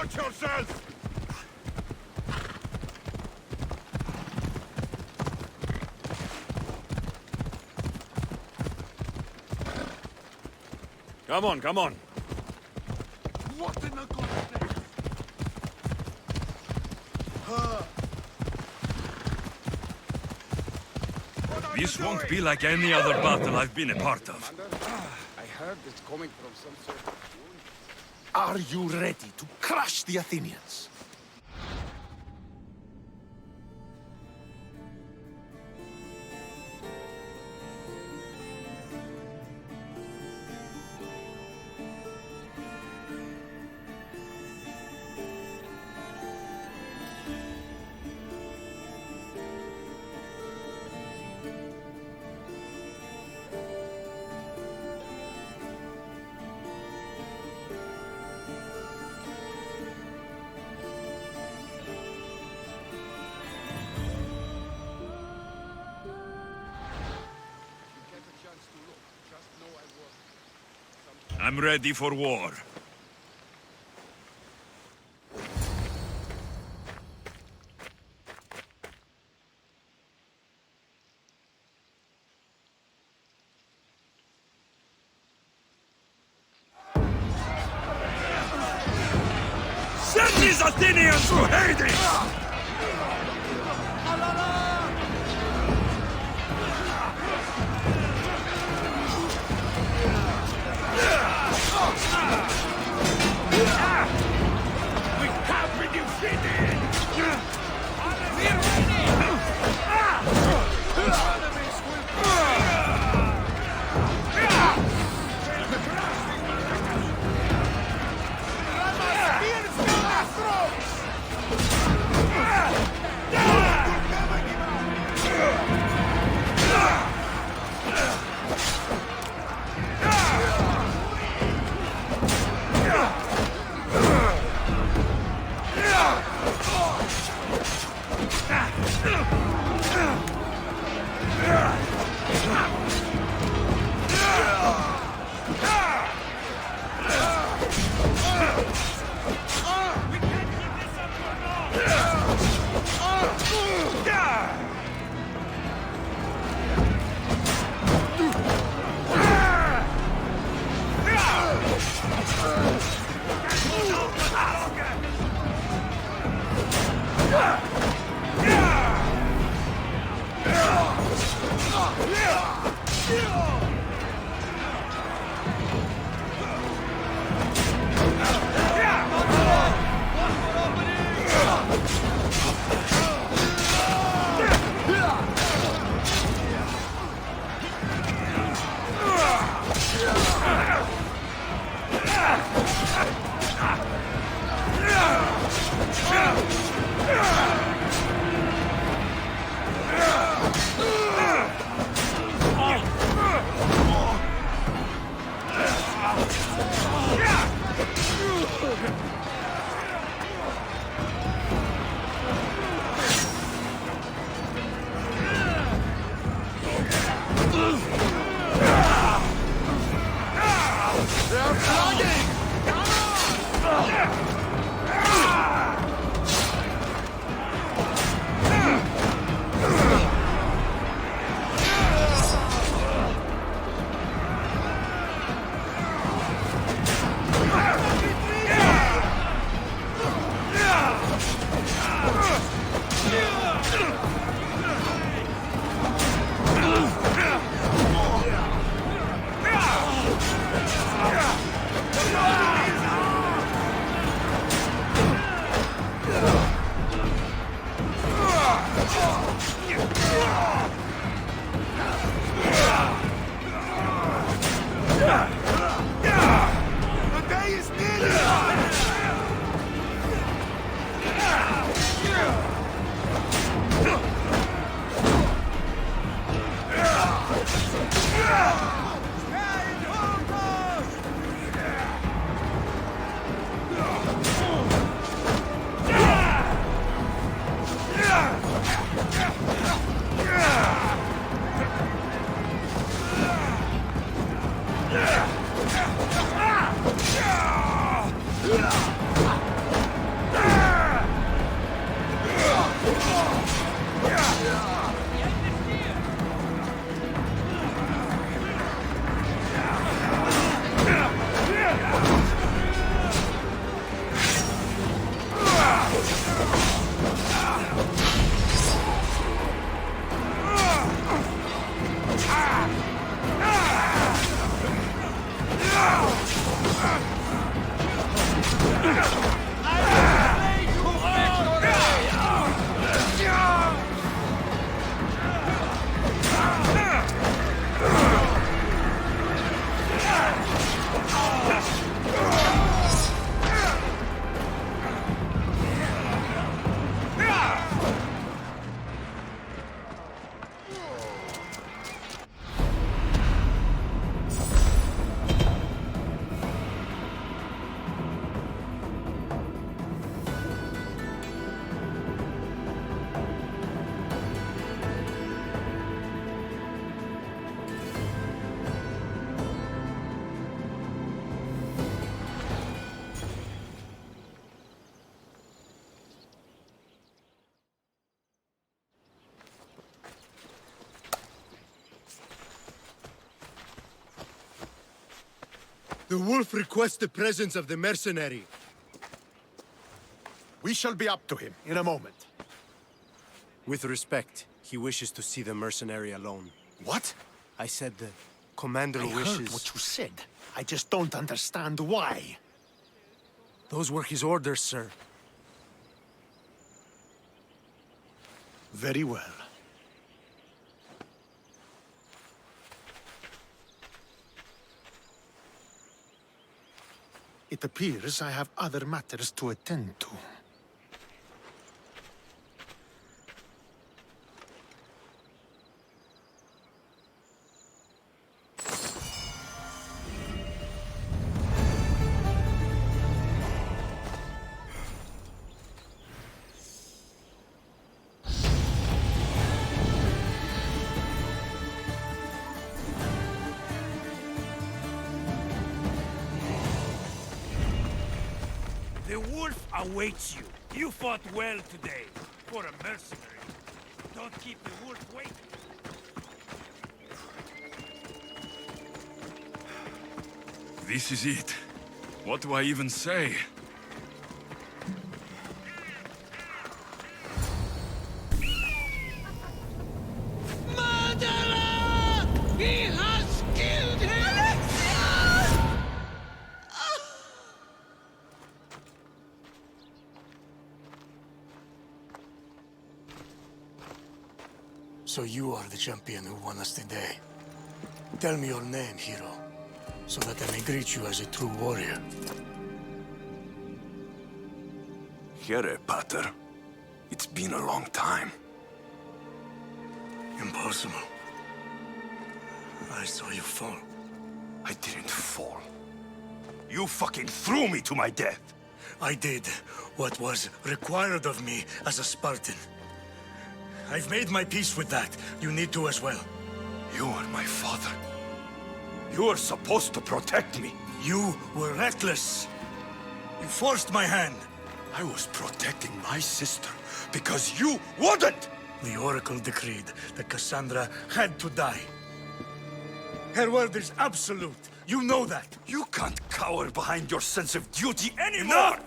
Watch yourself! Come on, come on. What in the God's name? This won't be like any other battle I've been a part of. I heard it's coming from some sort of... Are you ready to crush the Athenians? I'm ready for war. Send these Athenians to Hades! The wolf requests the presence of the mercenary. We shall be up to him in a moment. With respect, he wishes to see the mercenary alone. What? I said the commander I wishes... heard what you said. I just don't understand why. Those were his orders, sir. Very well. It appears I have other matters to attend to. The wolf awaits you. You fought well today, for a mercenary. Don't keep the wolf waiting. This is it. What do I even say? Murderer! He has killed him! So you are the champion who won us today. Tell me your name, hero, so that I may greet you as a true warrior. Here, Pater. It's been a long time. Impossible. I saw you fall. I didn't fall. You fucking threw me to my death! I did what was required of me as a Spartan. I've made my peace with that. You need to as well. You are my father. You are supposed to protect me. You were reckless. You forced my hand. I was protecting my sister because you wouldn't! The Oracle decreed that Cassandra had to die. Her word is absolute. You know that. You can't cower behind your sense of duty anymore!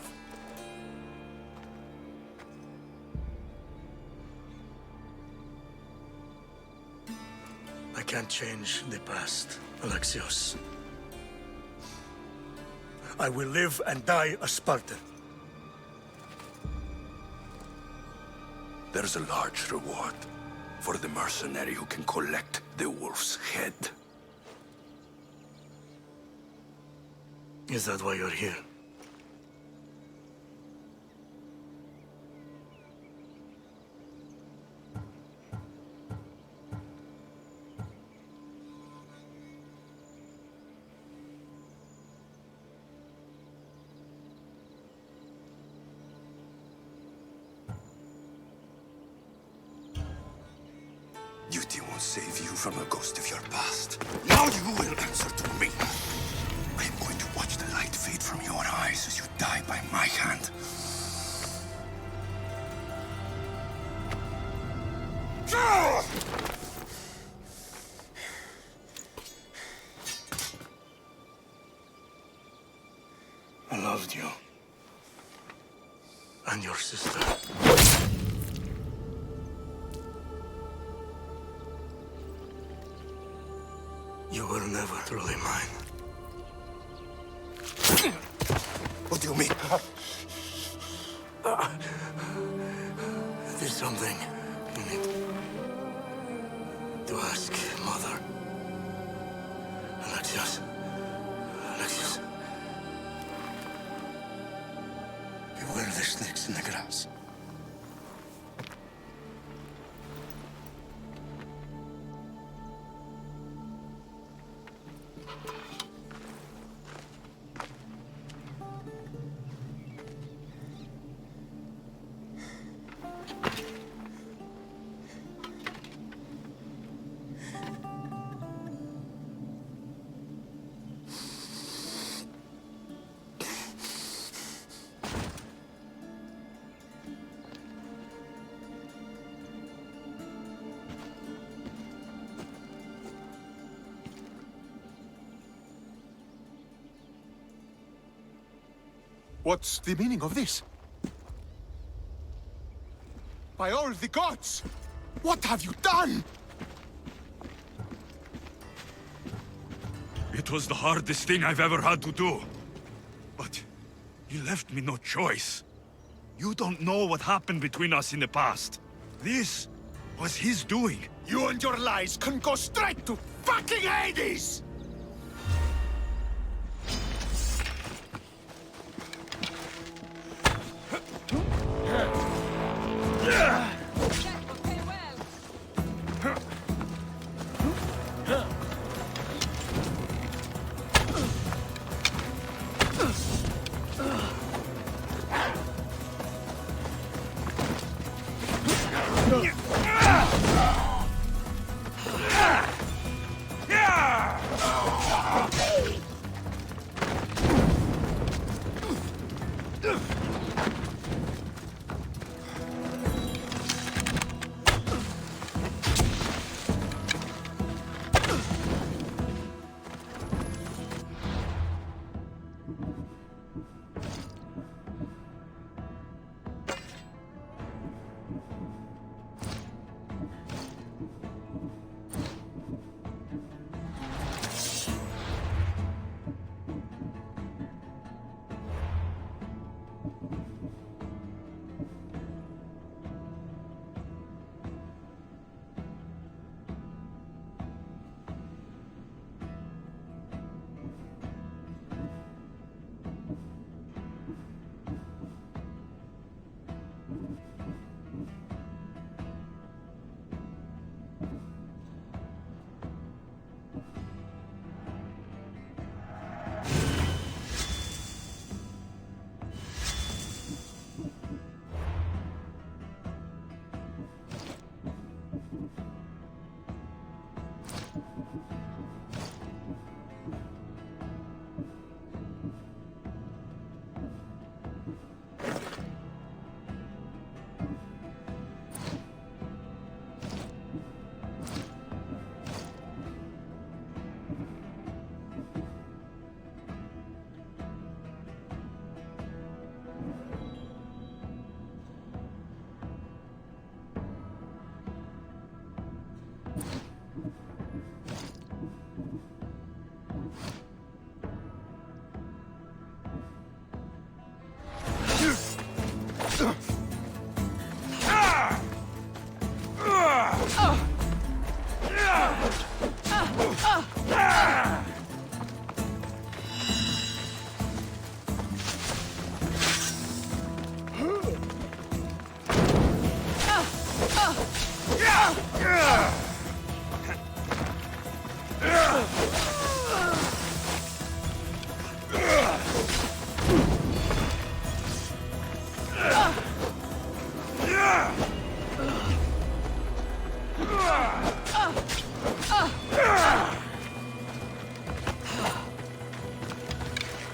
I can't change the past, Alexios. I will live and die a Spartan. There's a large reward for the mercenary who can collect the wolf's head. Is that why you're here? Duty won't save you from the ghost of your past. Now you will answer to me. I am going to watch the light fade from your eyes as you die by my hand. I loved you. And your sister. You were never truly mine. What do you mean? There's something you need to ask Mother. Alexios. Alexios. Beware the snakes in the grass. What's the meaning of this? By all the gods! What have you done? It was the hardest thing I've ever had to do. But you left me no choice. You don't know what happened between us in the past. This was his doing. You and your lies can go straight to fucking Hades!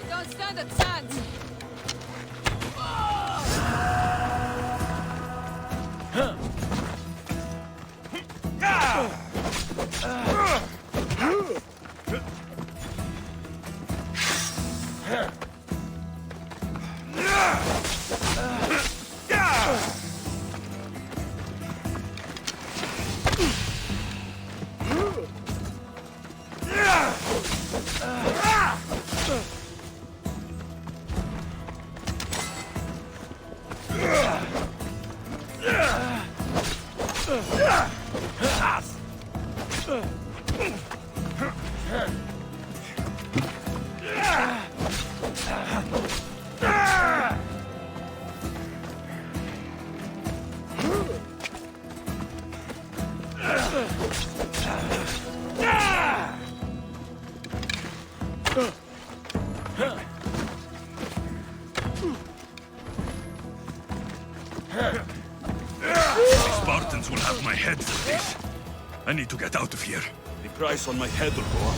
Don't stand a chance! Yeah! Spartans will have my head for this. I need to get out of here. The price on my head will go up.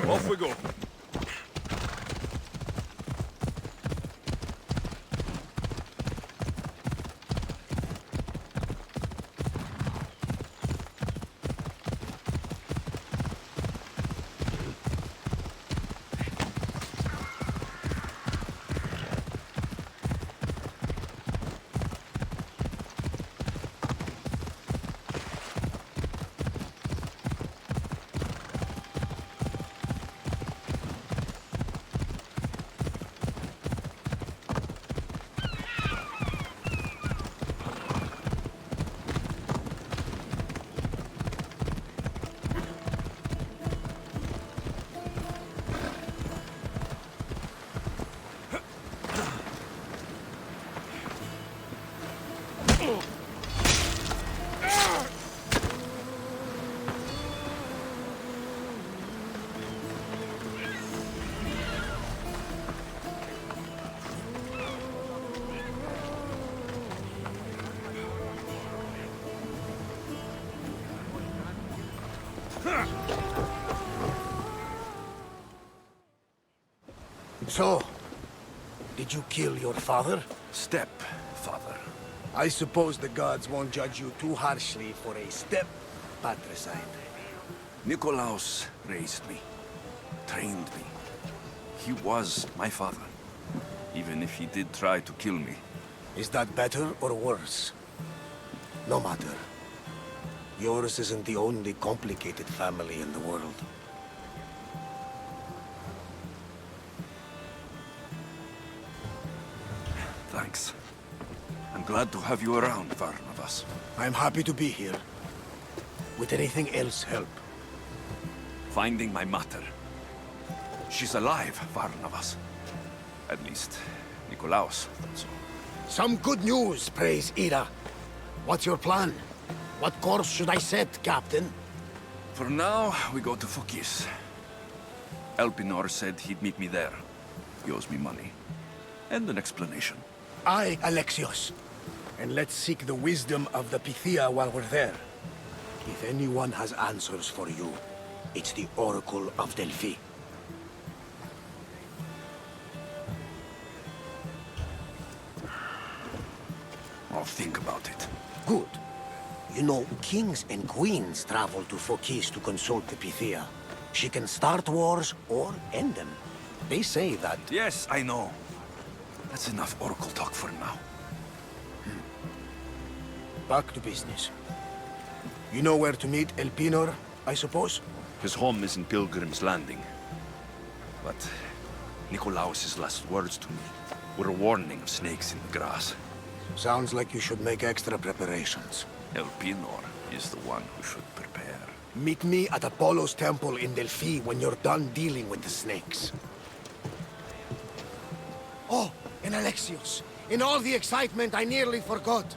Off we go. So, did you kill your father? Stepfather. I suppose the gods won't judge you too harshly for a step-patricide. Nikolaos raised me, trained me. He was my father, even if he did try to kill me. Is that better or worse? No matter. Yours isn't the only complicated family in the world. Thanks. I'm glad to have you around, Varnavas. I'm happy to be here. Would anything else help? Finding my mother. She's alive, Varnavas. At least, Nikolaos thought so. Some good news, praise Ira. What's your plan? What course should I set, Captain? For now, we go to Fokis. Elpinor said he'd meet me there. He owes me money. And an explanation. Aye, Alexios. And let's seek the wisdom of the Pythia while we're there. If anyone has answers for you, it's the Oracle of Delphi. I'll think about it. Good. You know, kings and queens travel to Fokis to consult the Pythia. She can start wars or end them. They say that... Yes, I know. That's enough Oracle talk for now. Back to business. You know where to meet Elpinor, I suppose? His home is in Pilgrim's Landing. But Nikolaos' last words to me were a warning of snakes in the grass. Sounds like you should make extra preparations. Elpinor is the one who should prepare. Meet me at Apollo's temple in Delphi when you're done dealing with the snakes. Oh, and Alexios, in all the excitement I nearly forgot.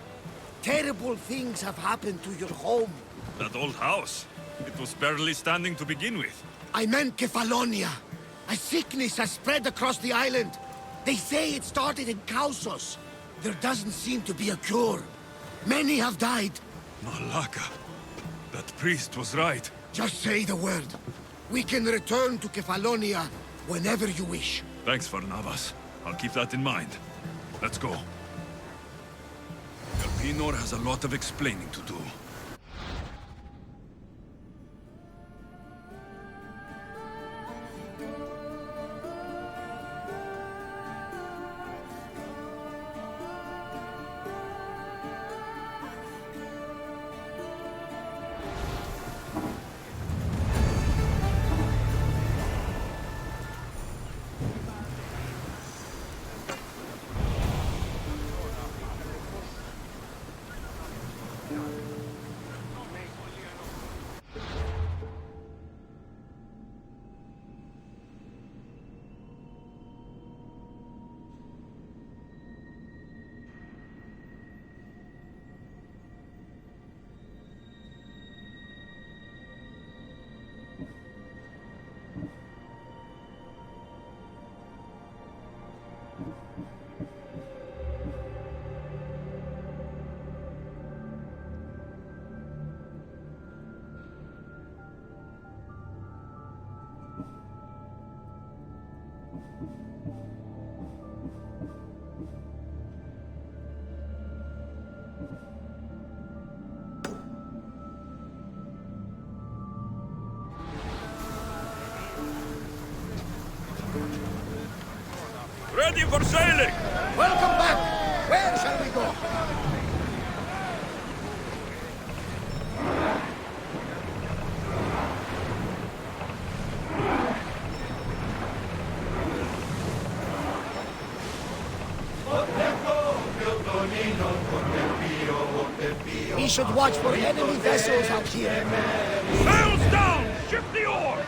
Terrible things have happened to your home. That old house. It was barely standing to begin with. I meant Kefalonia. A sickness has spread across the island. They say it started in Kausos. There doesn't seem to be a cure. Many have died. Malaka. That priest was right. Just say the word. We can return to Kefalonia whenever you wish. Thanks, Varnavas. I'll keep that in mind. Let's go. Elpinor has a lot of explaining to do. Ready for sailing! Welcome back! Where shall we go? We should watch for enemy vessels out here. Sails down! Shift the oars!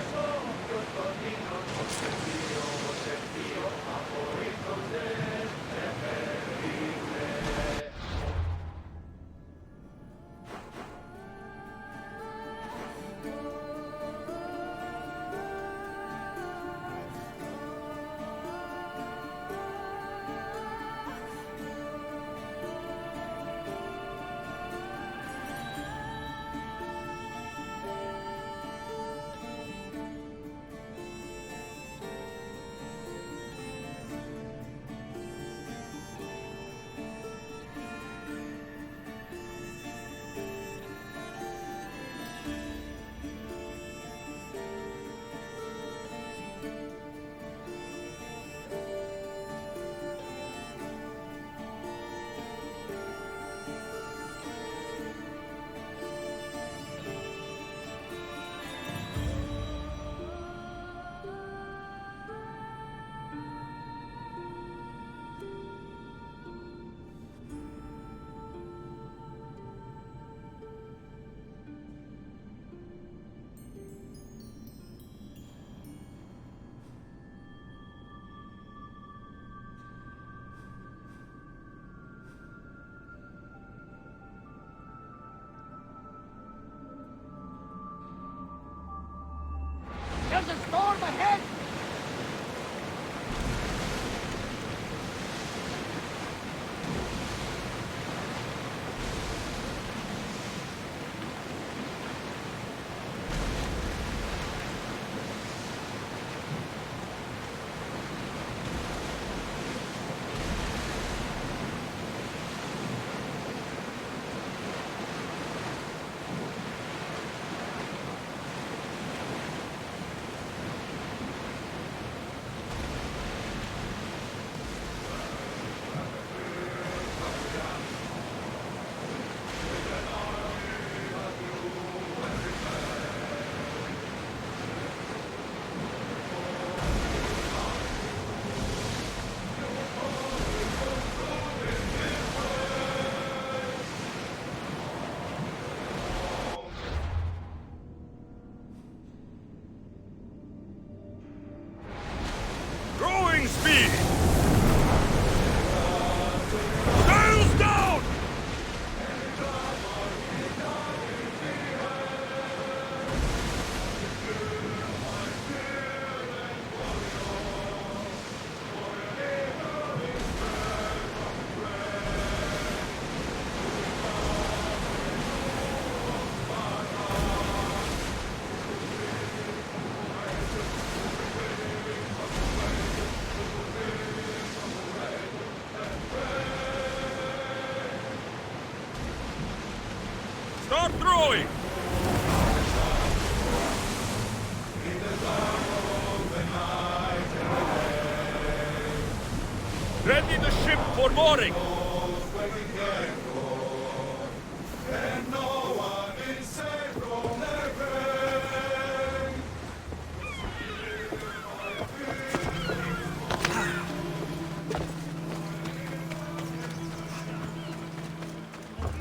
for mooring!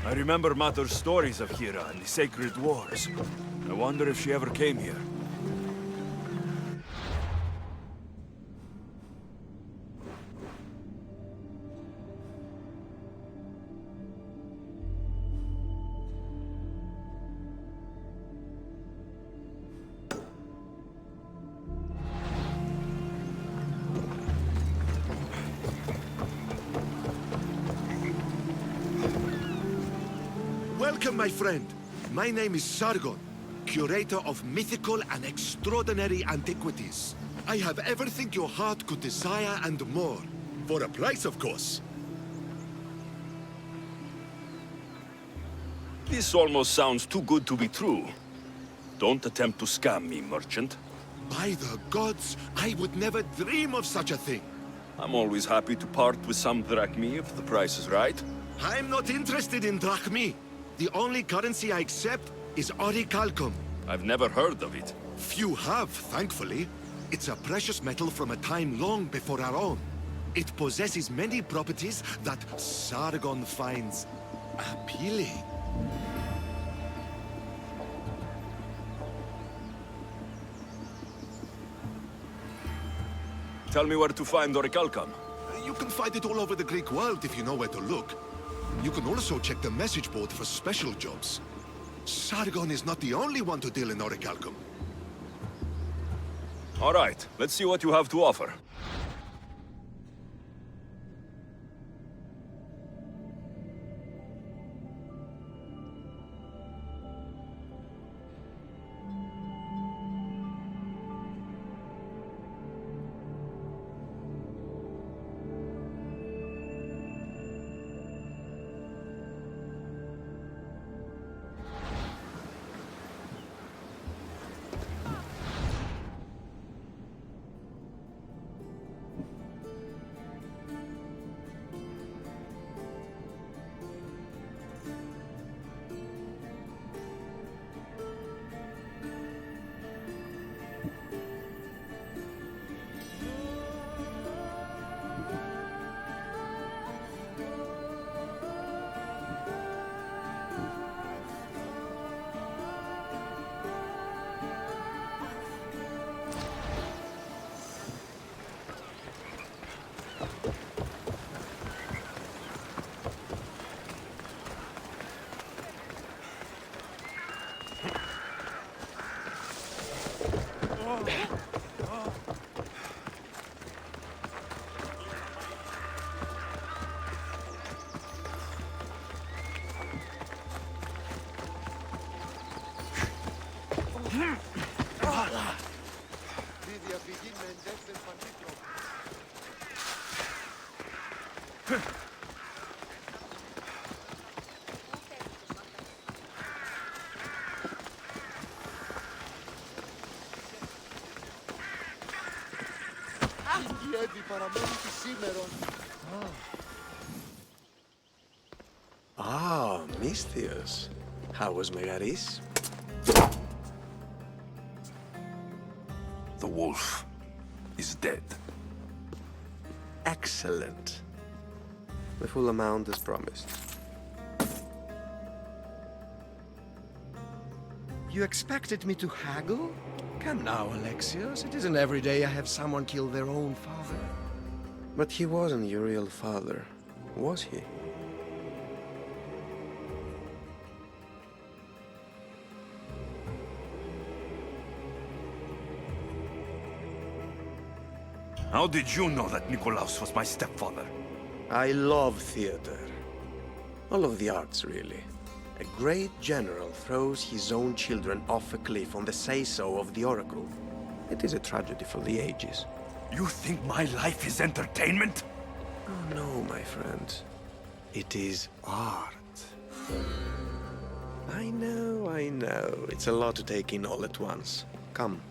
I remember Mother's stories of Hira and the sacred wars. I wonder if she ever came here. Welcome, my friend. My name is Sargon, curator of mythical and extraordinary antiquities. I have everything your heart could desire and more. For a price, of course. This almost sounds too good to be true. Don't attempt to scam me, merchant. By the gods, I would never dream of such a thing. I'm always happy to part with some drachmi if the price is right. I'm not interested in drachmi. The only currency I accept is orichalcum. I've never heard of it. Few have, thankfully. It's a precious metal from a time long before our own. It possesses many properties that Sargon finds appealing. Tell me where to find orichalcum. You can find it all over the Greek world if you know where to look. You can also check the message board for special jobs. Sargon is not the only one to deal in orichalcum. All right, let's see what you have to offer. Ah, Misthios. How was Megaris? The wolf is dead. Excellent. The full amount as promised. You expected me to haggle? Come now, Alexios. It isn't every day I have someone kill their own father. But he wasn't your real father, was he? How did you know that Nikolaos was my stepfather? I love theater. All of the arts, really. A great general throws his own children off a cliff on the say-so of the oracle. It is a tragedy for the ages. You think my life is entertainment? Oh no, my friend. It is art. I know. It's a lot to take in all at once. Come.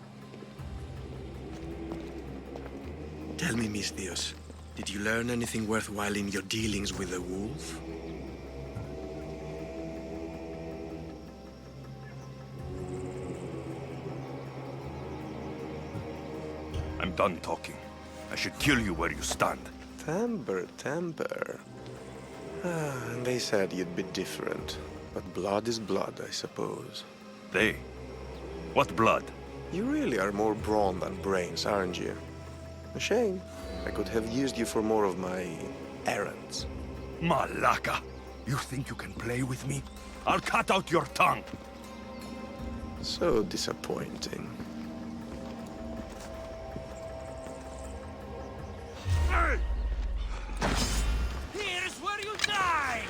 Tell me, Misthios, Did you learn anything worthwhile in your dealings with the wolf? I'm done talking. I should kill you where you stand. Temper. And they said you'd be different. But blood is blood, I suppose. They? What blood? You really are more brawn than brains, aren't you? A shame. I could have used you for more of my errands. Malaka! You think you can play with me? I'll cut out your tongue! So disappointing. Here's where you die!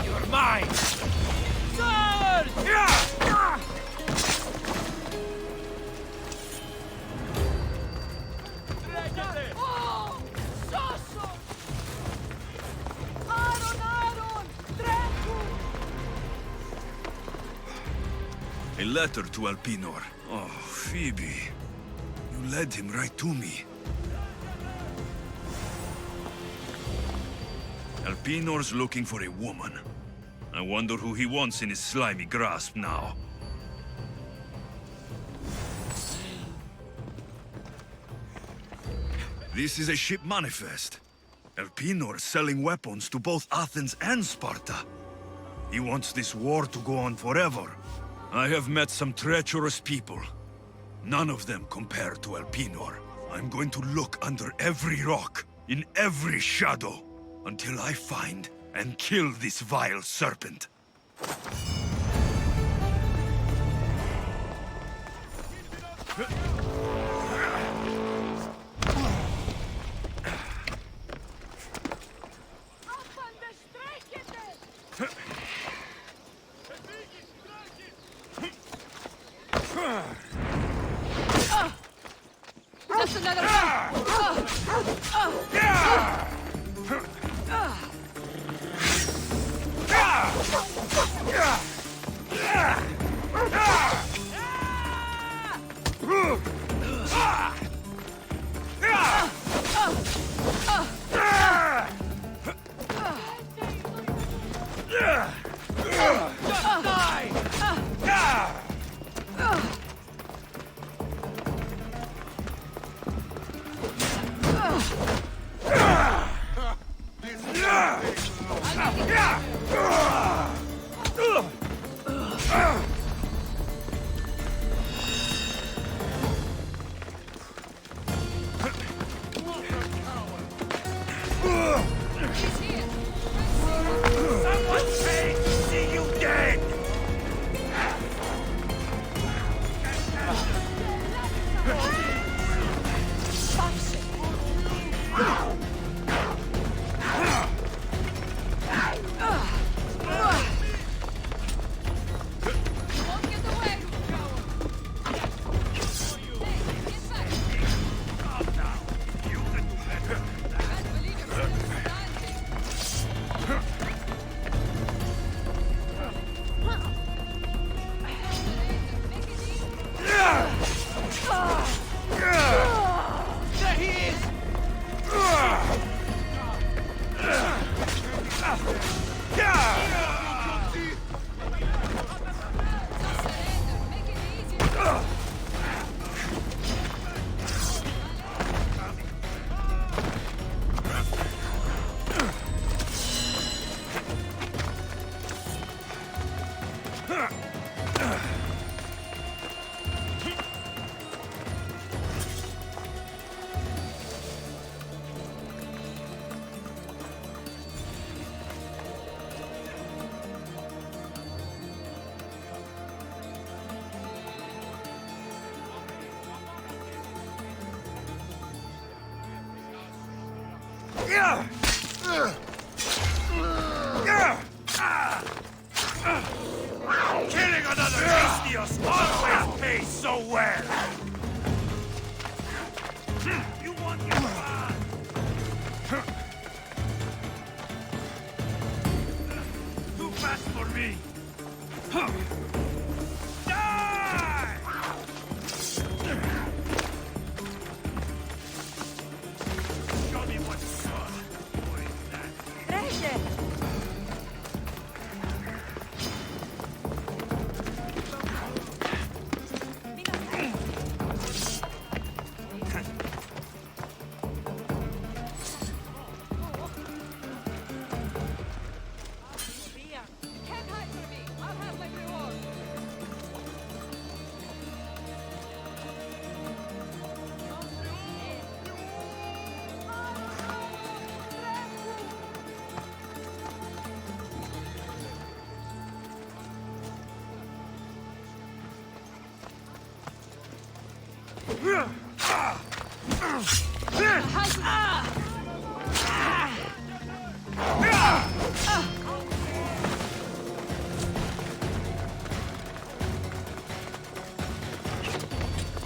You're mine! Swords! Oh! Sasso! Aaron! Draco! A letter to Alpinor. Oh, Phoebe. You led him right to me. Alpinor's looking for a woman. I wonder who he wants in his slimy grasp now. This is a ship manifest. Alpinor selling weapons to both Athens and Sparta. He wants this war to go on forever. I have met some treacherous people. None of them compare to Alpinor. I'm going to look under every rock, in every shadow, until I find and kill this vile serpent. Just another Someone say, see you dead! Killing another Istios always pays so well! You want your blood? Too fast for me! Die! Show me what's up. What is that? Reject! Can't hide from me! I'll have my reward!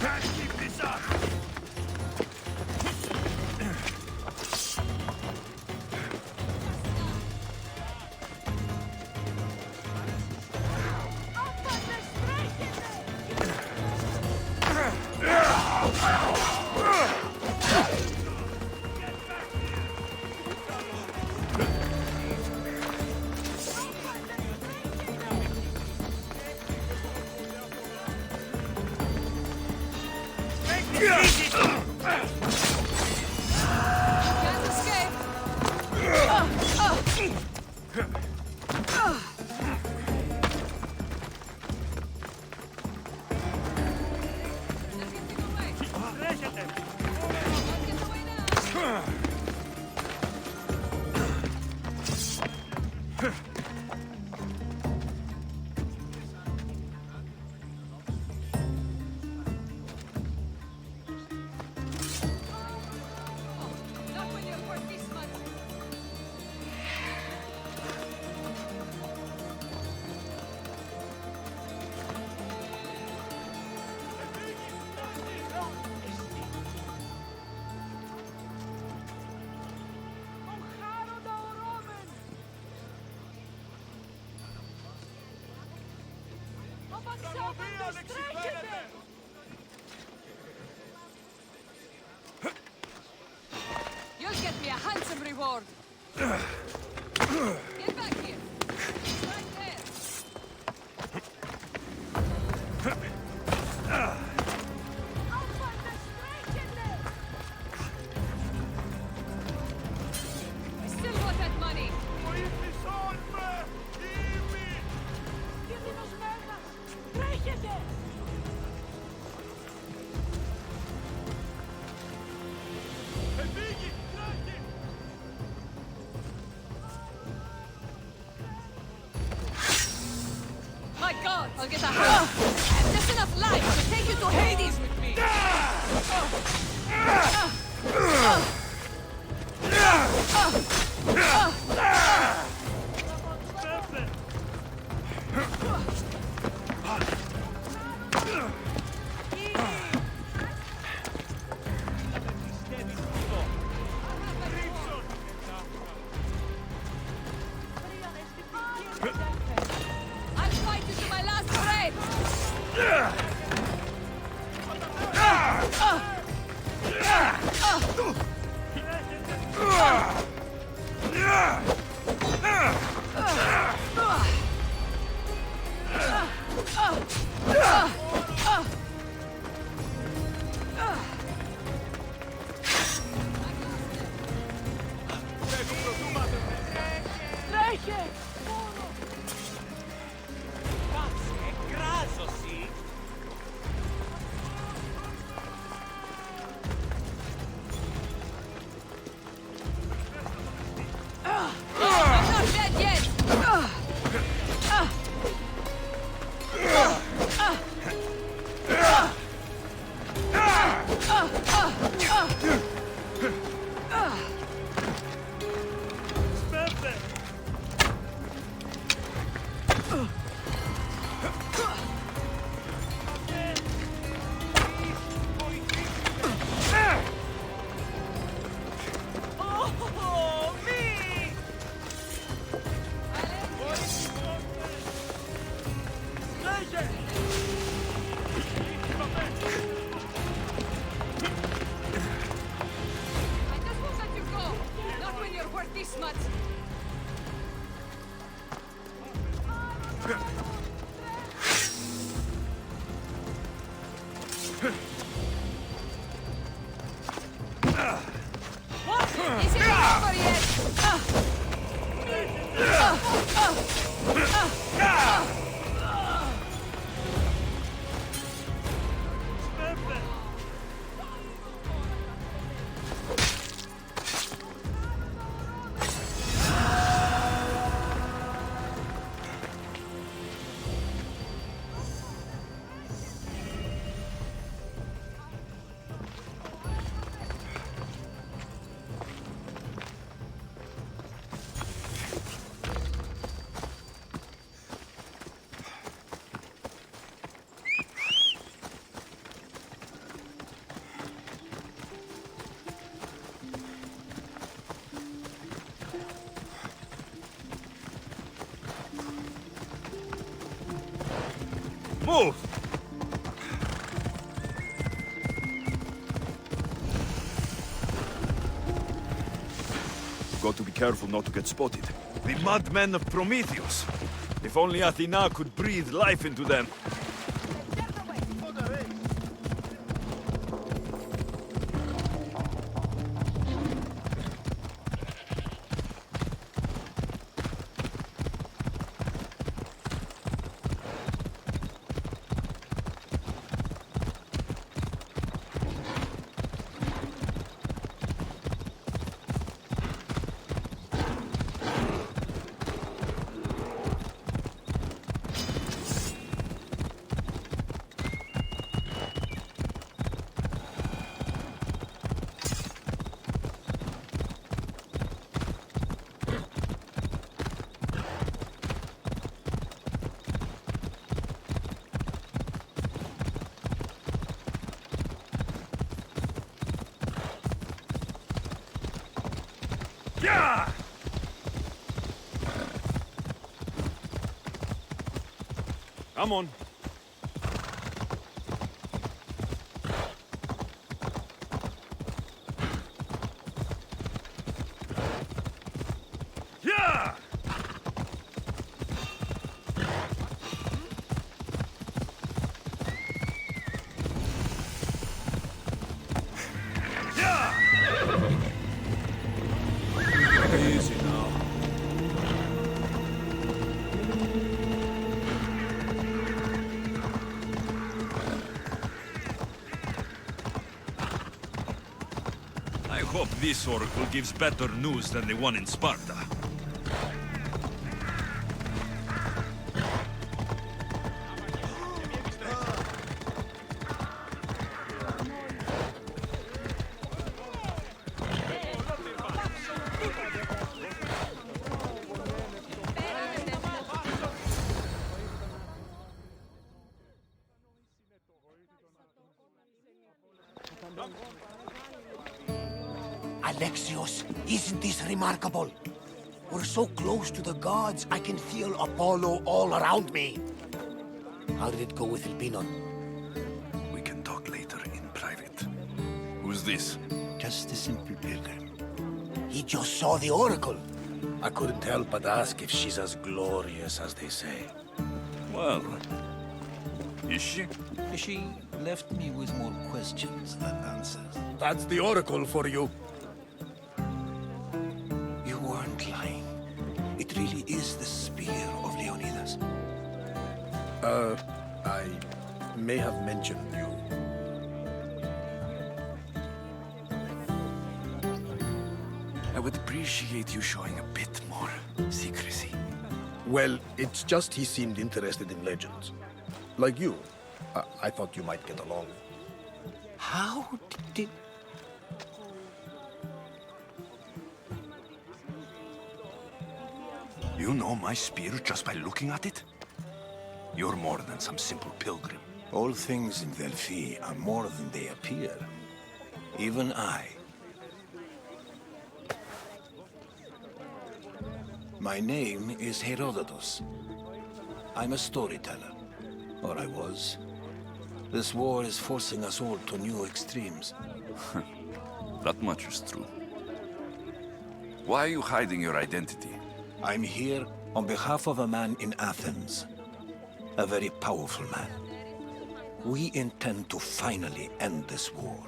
Can't keep this up! Can't escape! Let's get him away! Let's get away now! Not when you're worth this much! You'll get me a handsome reward. Get back here. It's right there. I still want that money. My God, I'll get a hug. I have just enough life to take you to Hades with me. I'll fight you to my last breath. What? Is it over yet? Move! Got to be careful not to get spotted. The madmen of Prometheus. If only Athena could breathe life into them. Yeah! Come on. Yeah! Yeah! Easy now. I hope this oracle gives better news than the one in Sparta. Alexios, isn't this remarkable? We're so close to the gods, I can feel Apollo all around me. How did it go with Elpinon? We can talk later in private. Who's this? Just a simple pilgrim. He just saw the oracle. I couldn't help but ask if she's as glorious as they say. Well, is she? She left me with more questions than answers. That's the oracle for you. You weren't lying. It really is the spear of Leonidas. I may have mentioned you. I would appreciate you showing a bit more secrecy. Well, it's just he seemed interested in legends. Like you. I thought you might get along. How did... You know my spear just by looking at it? You're more than some simple pilgrim. All things in Delphi are more than they appear. Even I. My name is Herodotus. I'm a storyteller. Or I was. This war is forcing us all to new extremes. That much is true. Why are you hiding your identity? I'm here On behalf of a man in Athens, a very powerful man, we intend to finally end this war.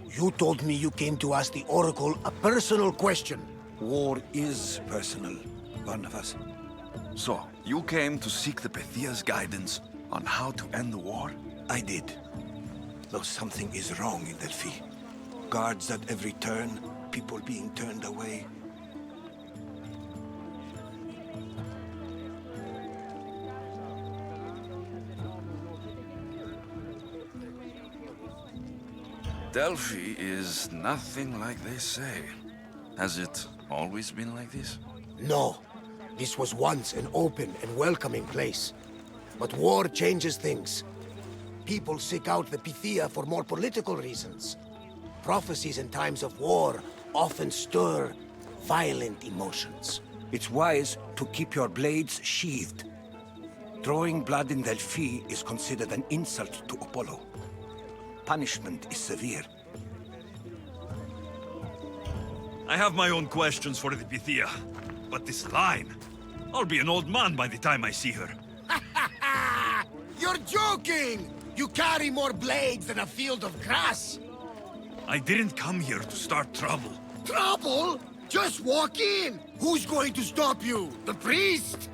You told me you came to ask the Oracle a personal question. War is personal, Barnabas. So, you came to seek the Pythia's guidance on how to end the war? I did. Though something is wrong in Delphi. Guards at every turn, people being turned away. Delphi is nothing like they say. Has it always been like this? No. This was once an open and welcoming place. But war changes things. People seek out the Pythia for more political reasons. Prophecies in times of war often stir violent emotions. It's wise to keep your blades sheathed. Drawing blood in Delphi is considered an insult to Apollo. Punishment is severe. I have my own questions for the Pythia, but this line... I'll be an old man by the time I see her. You're joking! You carry more blades than a field of grass! I didn't come here to start trouble. Trouble? Just walk in! Who's going to stop you? The priest?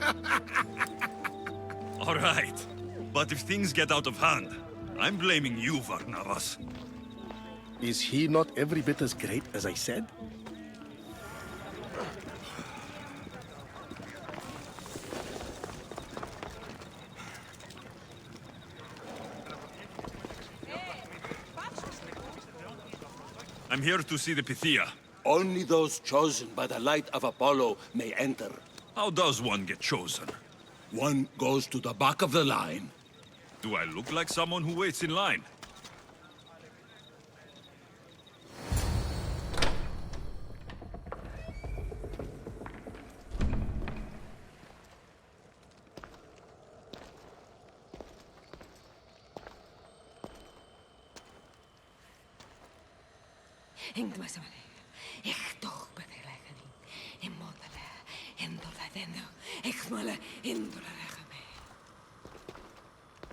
All right. But if things get out of hand, I'm blaming you, Barnabas. Is he not every bit as great as I said? I'm here to see the Pythia. Only those chosen by the light of Apollo may enter. How does one get chosen? One goes to the back of the line. Do I look like someone who waits in line?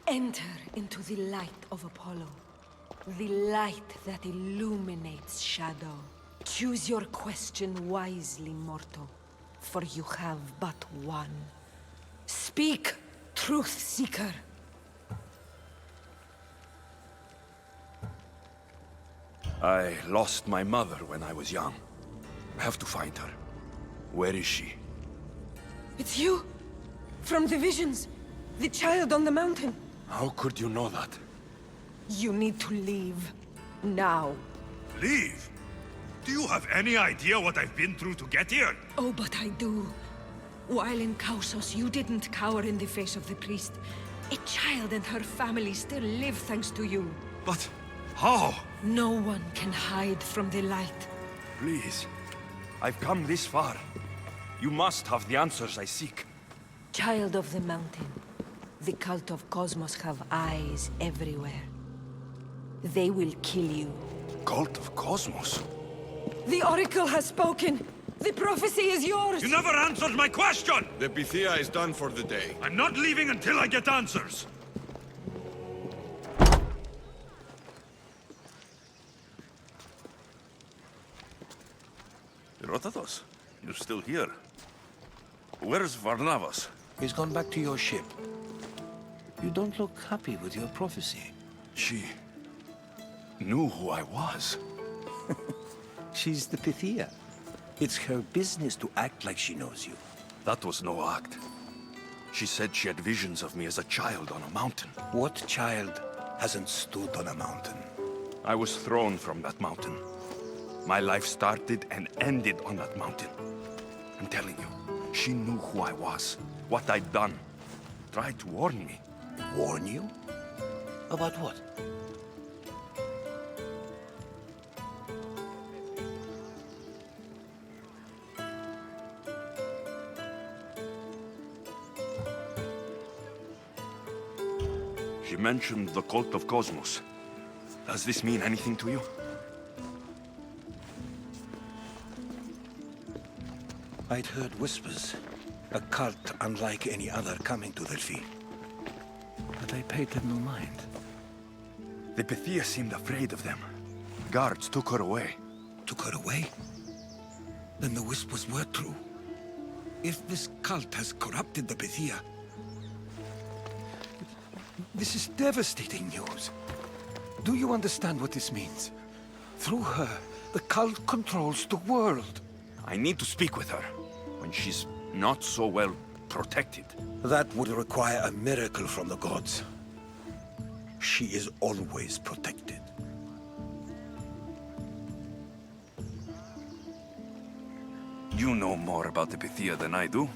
Enter into the light of Apollo, the light that illuminates shadow. Choose your question wisely, mortal, for you have but one. Speak, truth seeker. I lost my mother when I was young. I have to find her. Where is she? It's you! From the visions! The child on the mountain! How could you know that? You need to leave. Now. Leave? Do you have any idea what I've been through to get here? Oh, but I do. While in Kausos, you didn't cower in the face of the priest. A child and her family still live thanks to you. But how? No one can hide from the light. Please. I've come this far. You must have the answers I seek. Child of the mountain, the cult of Cosmos have eyes everywhere. They will kill you. Cult of Cosmos? The Oracle has spoken! The prophecy is yours! You never answered my question! The Pythia is done for the day. I'm not leaving until I get answers! Herodotus, you're still here. Where's Varnavas? He's gone back to your ship. You don't look happy with your prophecy. She knew who I was. She's the Pythia. It's her business to act like she knows you. That was no act. She said she had visions of me as a child on a mountain. What child hasn't stood on a mountain? I was thrown from that mountain. My life started and ended on that mountain. I'm telling you, she knew who I was, what I'd done. Tried to warn me. Warn you? About what? She mentioned the cult of Cosmos. Does this mean anything to you? I'd heard whispers, A cult unlike any other coming to Delphi. But I paid them no mind. The Pythia seemed afraid of them. Guards took her away. Took her away? Then the whispers were true. If this cult has corrupted the Pythia... This is devastating news. Do you understand what this means? Through her, the cult controls the world. I need to speak with her, when she's not so well protected. That would require a miracle from the gods. She is always protected. You know more about the Pythia than I do.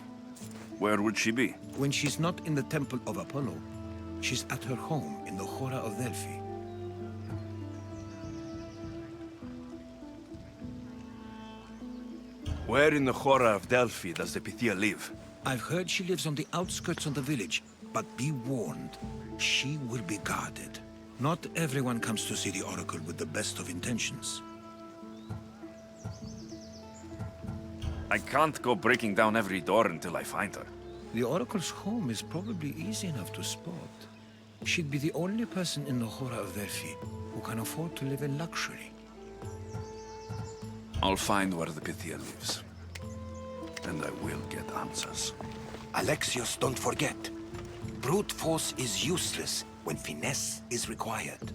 Where would she be? When she's not in the Temple of Apollo, she's at her home in the Hora of Delphi. Where in the Hora of Delphi does the Pythia live? I've heard she lives on the outskirts of the village, but be warned, she will be guarded. Not everyone comes to see the Oracle with the best of intentions. I can't go breaking down every door until I find her. The Oracle's home is probably easy enough to spot. She'd be the only person in the Hora of Delphi who can afford to live in luxury. I'll find where the Pythia lives. And I will get answers. Alexios, don't forget. Brute force is useless when finesse is required.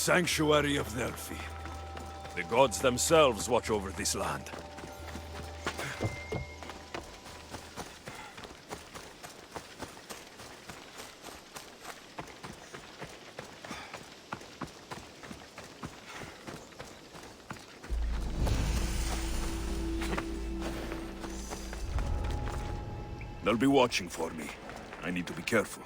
Sanctuary of Delphi. The gods themselves watch over this land. They'll be watching for me. I need to be careful.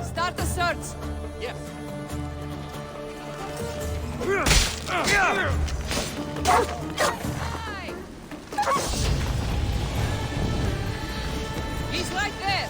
Start the search! Yes. He's right there!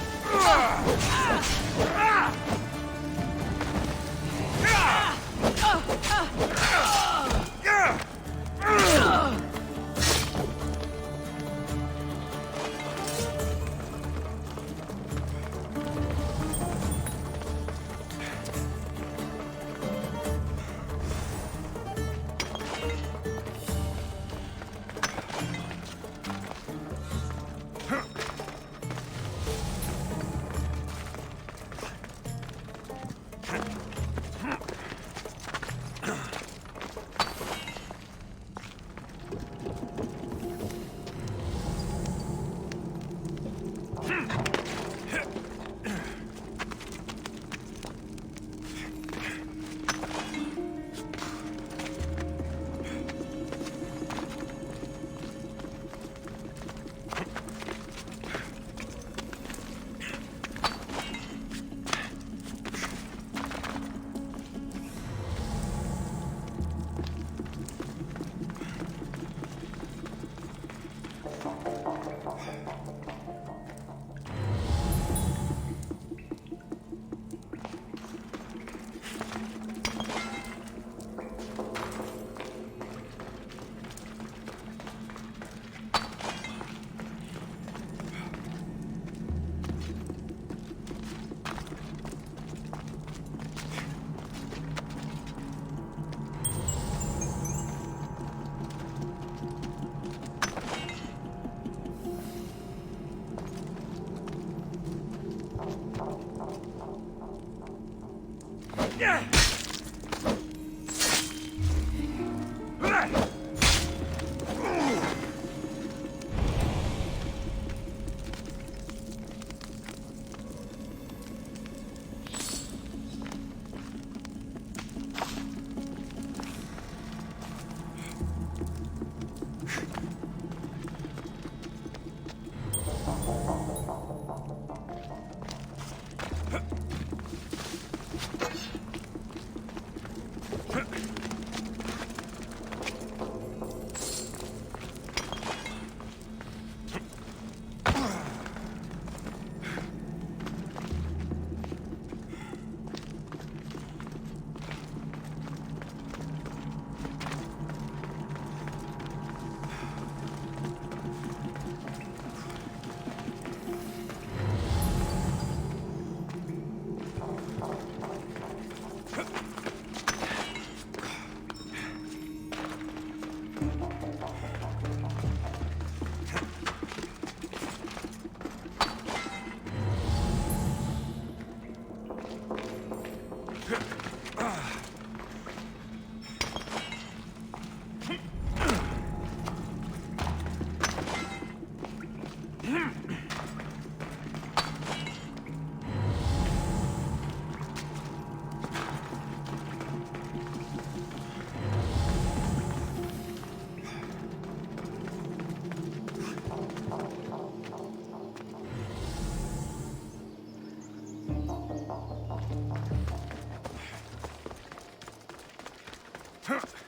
Huh.